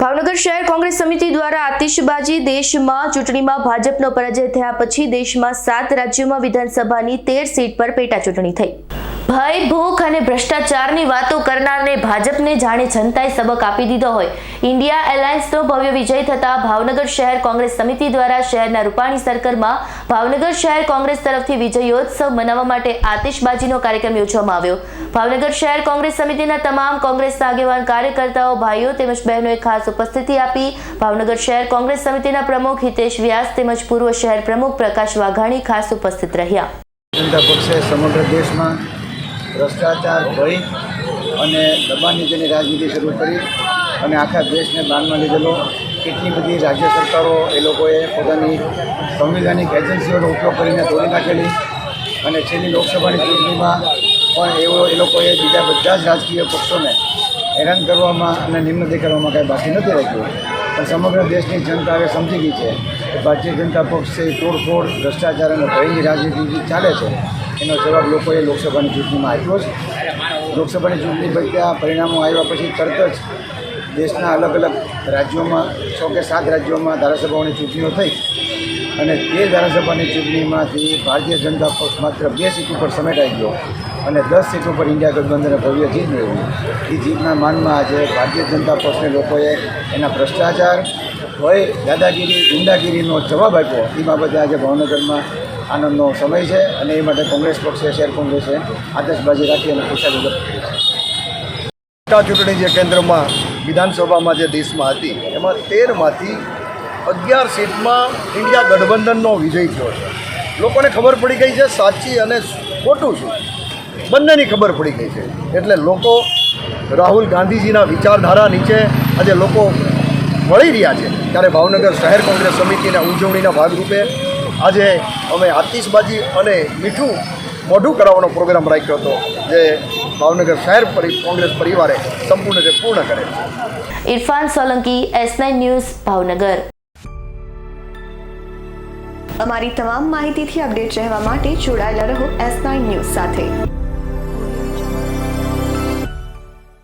ભાવનગર શહેર કોંગ્રેસ સમિતિ દ્વારા આતિશબાજી દેશમાં ચૂંટણીમાં ભાજપનો પરાજય થયા પછી દેશમાં 7 રાજ્યોમાં વિધાનસભાની 13 સીટ પર પેટા ચૂંટણી થઈ। ભય, ભૂખ અને ભ્રષ્ટાચારની વાતો કરનારને ભાજપને જાણે જનતાએ સબક આપી દીધો હોય। ઇન્ડિયા એલાયન્સનો ભવ્ય વિજય થતા ભાવનગર શહેર કોંગ્રેસ સમિતિ દ્વારા શહેરના રૂપાણી સર્કલમાં ભાવનગર શહેર કોંગ્રેસ તરફથી વિજયોત્સવ મનાવવા માટે આતિશબાજીનો કાર્યક્રમ યોજવામાં આવ્યો। ભાવનગર શહેર કોંગ્રેસ સમિતિના તમામ કોંગ્રેસના આગેવાન કાર્યકર્તાઓ, ભાઈઓ તેમજ બહેનોએ ખાસ ઉપસ્થિતિ આપી। ભાવનગર શહેર કોંગ્રેસ સમિતિના પ્રમુખ હિતેશ વ્યાસ તેમજ પૂર્વ શહેર પ્રમુખ પ્રકાશ વાઘાણી ખાસ ઉપસ્થિત રહ્યા। જનતા પક્ષે સમગ્ર દેશમાં ભ્રષ્ટાચાર, ભય અને દબાણ નીતિની રાજનીતિ શરૂ કરી અને આખા દેશને બાનમાં લીધેલો। કેટલી બધી રાજ્ય સરકારો એ લોકોએ પોતાની સંવિધાનિક એજન્સીઓનો ઉપયોગ કરીને તોડી નાખેલી અને છેલ્લી લોકસભાની ચૂંટણીમાં પણ એ લોકોએ બીજા બધા જ રાજકીય પક્ષોને હેરાન કરવામાં અને નિમ્ન દેખાડવામાં કાંઈ બાકી નથી રાખ્યું। પણ સમગ્ર દેશની જનતા હવે સમજી ગઈ છે કે ભારતીય જનતા પક્ષ છે તોડફોડ, ભ્રષ્ટાચાર અને ભયની રાજનીતિ ચાલે છે, એનો જવાબ લોકોએ લોકસભાની ચૂંટણીમાં આપ્યો છે। લોકસભાની ચૂંટણી પછી પરિણામો આવ્યા પછી તરત જ દેશના અલગ અલગ રાજ્યોમાં 6 કે 7 રાજ્યોમાં ધારાસભાઓની ચૂંટણીઓ થઈ અને તે ધારાસભાની ચૂંટણીમાંથી ભારતીય જનતા પક્ષ માત્ર 2 સીટ ઉપર સમેટાઈ ગયો અને 10 સીટ ઉપર ઇન્ડિયા ગઠબંધને ભવ્ય જીત મેળવી। એ જીતના માનમાં આજે ભારતીય જનતા પક્ષને લોકોએ એના ભ્રષ્ટાચાર, ભય, દાદાગીરી, ગુંડાગીરીનો જવાબ આપ્યો। એ બાબતે આજે ભાવનગરમાં આનંદનો સમય છે અને એ માટે કોંગ્રેસ પક્ષે, શહેર કોંગ્રેસે આતશબાજી રાખી અને ખુશાલી વ્યક્ત કરી છે। પેટા ચૂંટણી જે કેન્દ્રમાં વિધાનસભામાં જે દેશમાં હતી એમાં 13માંથી 11 સીટમાં ઇન્ડિયા ગઠબંધનનો વિજય થયો છે। લોકોને ખબર પડી ગઈ છે સાચી અને ખોટું શું બંનેની ખબર પડી ગઈ છે। એટલે લોકો રાહુલ ગાંધીજીના વિચારધારા નીચે આજે લોકો વળી રહ્યા છે। ત્યારે ભાવનગર શહેર કોંગ્રેસ સમિતિના ઉજવણીના ભાગરૂપે આજે અમે આતિશબાજી અને મીઠું મોઢું કરાવવાનો પ્રોગ્રામ રાખ્યો હતો, જે ભાવનગર શહેર કોંગ્રેસ પરિવારે સંપૂર્ણ રીતે પૂર્ણ કરે છે। Irfan Solanki, S9 news, Bhavnagar. અમારી તમામ માહિતીથી અપડેટ રહેવા માટે જોડાયેલા રહો S9 ન્યૂઝ સાથે।